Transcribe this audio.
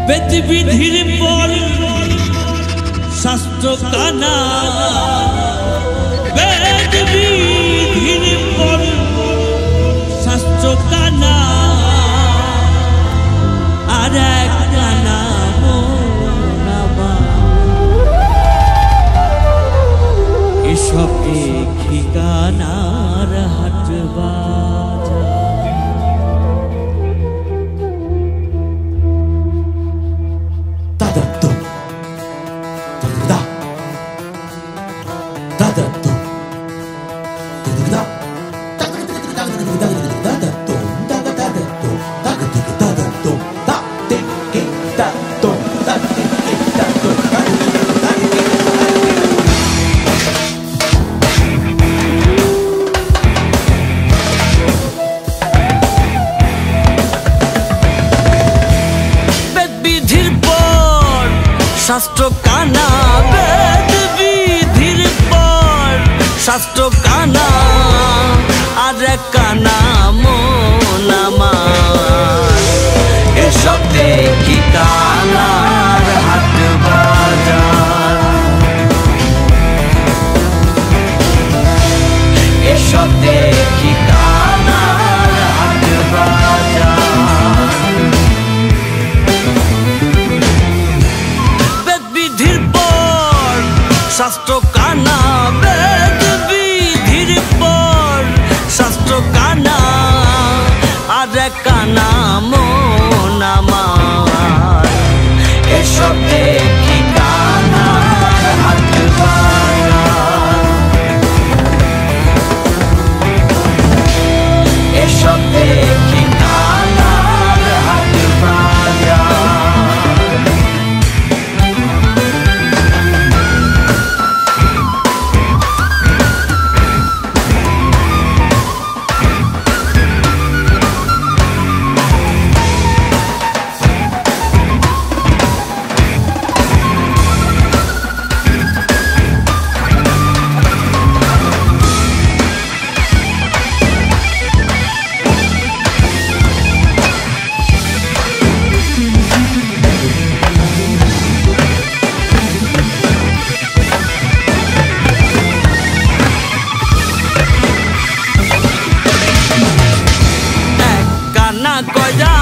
বেদ বিধির পর শাস্ত্র কানা, বেদ বিধির পর শাস্ত্র কানা, আর এক কানা এসব ঠিকানার হাট বাজার। শাস্ত্র কানা, বেদ বিধির পর শাস্ত্র কানা, আর এক কানা মন আমার। এসব দেখি কানার হাট বাজার, এসব দেখি কানার হাট বাজার। শাস্ত্র কানা, বেদ বিধির পর শাস্ত্র কানা, আর এক কানা মন আমার। এসব দেখি কানার হাট বাজার, এসব দেখি কানার হাট বাজার। কয়টা